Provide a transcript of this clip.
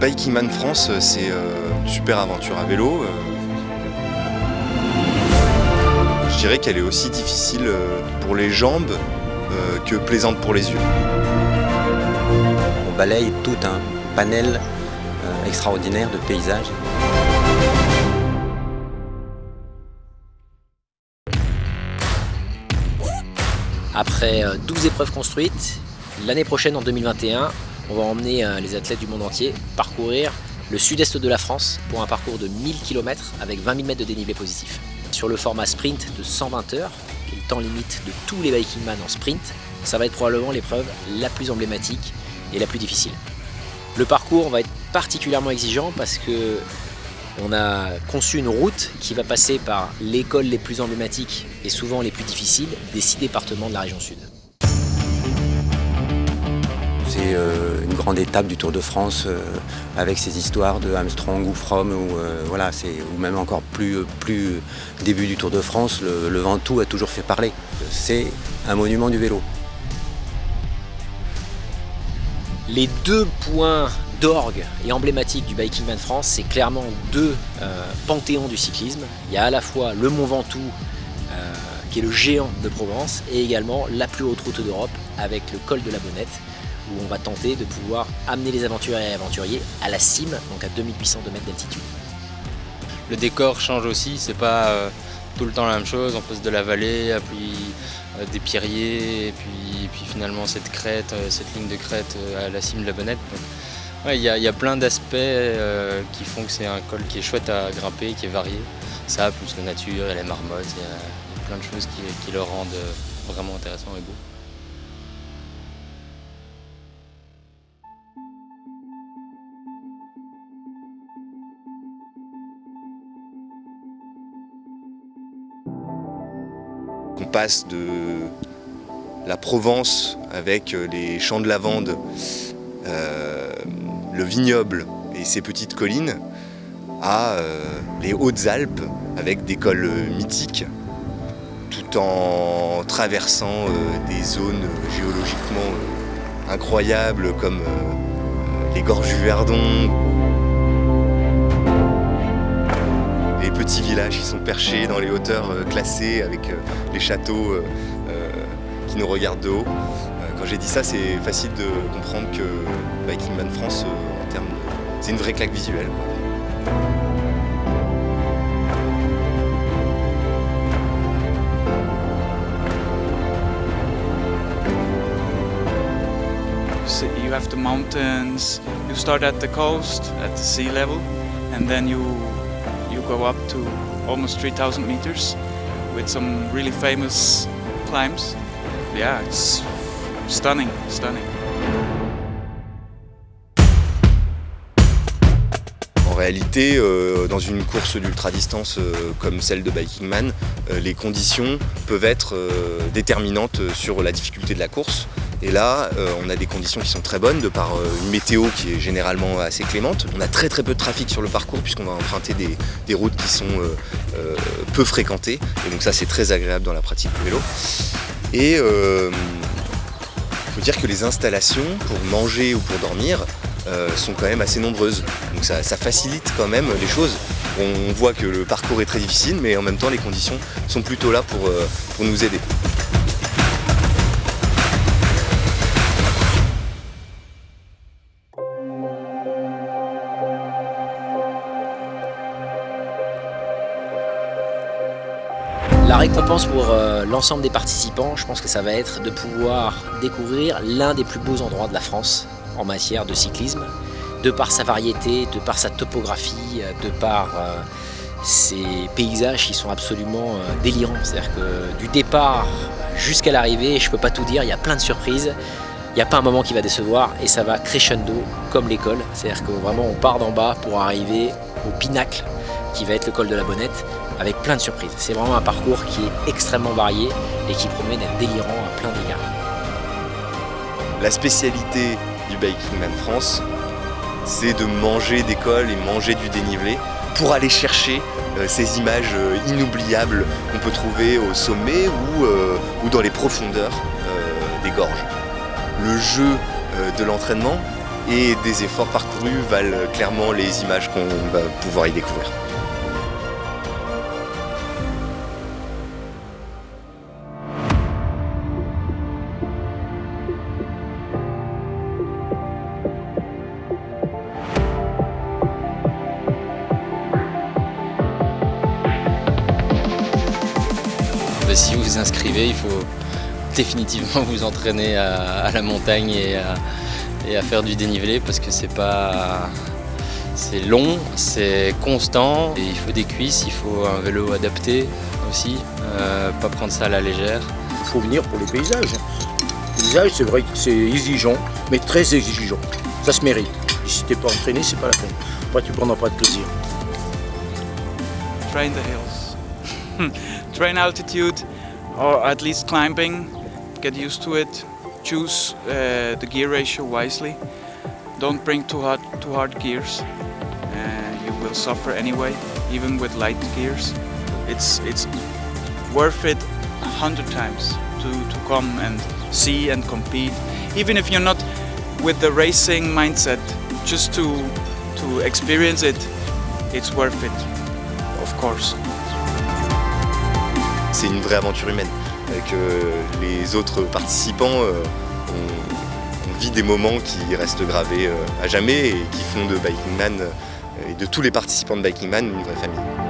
Bikingman France, c'est une super aventure à vélo. Je dirais qu'elle est aussi difficile pour les jambes que plaisante pour les yeux. On balaye tout un panel extraordinaire de paysages. Après 12 épreuves construites, l'année prochaine en 2021, on va emmener les athlètes du monde entier parcourir le sud-est de la France pour un parcours de 1000 km avec 20 000 mètres de dénivelé positif. Sur le format sprint de 120 heures, qui est le temps limite de tous les bikingman en sprint, ça va être probablement l'épreuve la plus emblématique et la plus difficile. Le parcours va être particulièrement exigeant parce que on a conçu une route qui va passer par les cols les plus emblématiques et souvent les plus difficiles des 6 départements de la région sud. C'est une grande étape du Tour de France avec ces histoires de Armstrong ou Froome ou même encore plus début du Tour de France, le Ventoux a toujours fait parler. C'est un monument du vélo. Les 2 points d'orgue et emblématiques du Bikingman France, c'est clairement 2 panthéons du cyclisme. Il y a à la fois le Mont Ventoux, qui est le géant de Provence, et également la plus haute route d'Europe avec le col de la Bonnette, où on va tenter de pouvoir amener les aventuriers et aventuriers à la cime, donc à 2802 mètres d'altitude. Le décor change aussi, c'est pas tout le temps la même chose. On passe de la vallée, puis des pierriers, et puis finalement cette crête, cette ligne de crête à la cime de la Bonnette. Il y a plein d'aspects qui font que c'est un col qui est chouette à grimper, qui est varié. Ça, plus la nature et les marmottes, il y a plein de choses qui le rendent vraiment intéressant et beau. On passe de la Provence avec les champs de lavande, le vignoble et ses petites collines, à les Hautes-Alpes avec des cols mythiques, tout en traversant des zones géologiquement incroyables comme les gorges du Verdon. Les petits villages qui sont perchés dans les hauteurs classées avec les châteaux qui nous regardent de haut. Quand j'ai dit ça, c'est facile de comprendre que Bikingman France, en termes c'est une vraie claque visuelle. So you have the mountains, you start at the coast, at the sea level, and then you go up to almost 3,000 meters with some really famous climbs. Yeah, it's stunning. En réalité, dans une course d'ultra-distance comme celle de Bikingman, les conditions peuvent être déterminantes sur la difficulté de la course. Et là, on a des conditions qui sont très bonnes de par une météo qui est généralement assez clémente. On a très peu de trafic sur le parcours puisqu'on va emprunter des routes qui sont peu fréquentées. Et donc ça, c'est très agréable dans la pratique du vélo. Et il faut dire que les installations pour manger ou pour dormir sont quand même assez nombreuses. Donc ça facilite quand même les choses. On voit que le parcours est très difficile, mais en même temps, les conditions sont plutôt là pour nous aider. La récompense pour l'ensemble des participants, je pense que ça va être de pouvoir découvrir l'un des plus beaux endroits de la France en matière de cyclisme, de par sa variété, de par sa topographie, de par ces paysages qui sont absolument délirants. C'est-à-dire que du départ jusqu'à l'arrivée, je ne peux pas tout dire, il y a plein de surprises, il n'y a pas un moment qui va décevoir et ça va crescendo comme l'école. C'est-à-dire que vraiment on part d'en bas pour arriver au pinacle qui va être le col de la Bonnette, avec plein de surprises. C'est vraiment un parcours qui est extrêmement varié et qui promet d'être délirant à plein d'égards. La spécialité du Bikingman France, c'est de manger des cols et manger du dénivelé pour aller chercher ces images inoubliables qu'on peut trouver au sommet ou dans les profondeurs des gorges. Le jeu de l'entraînement, et des efforts parcourus valent clairement les images qu'on va pouvoir y découvrir. Si vous vous inscrivez, il faut définitivement vous entraîner à la montagne et à faire du dénivelé parce que c'est long, c'est constant et il faut des cuisses, il faut un vélo adapté aussi, pas prendre ça à la légère. Il faut venir pour les paysages. Les paysages, c'est vrai que c'est exigeant, mais très exigeant. Ça se mérite. Et si t'es pas entraîné, c'est pas la peine. Après, tu prendras pas de plaisir. Train the hills. Train altitude, or at least climbing, get used to it, choose the gear ratio wisely, don't bring too hard gears, you will suffer anyway, even with light gears. It's worth it 100 times to come and see and compete, even if you're not with the racing mindset, just to experience it, it's worth it, of course. C'est une vraie aventure humaine, que les autres participants on vit des moments qui restent gravés à jamais et qui font de Biking Man et de tous les participants de Biking Man une vraie famille.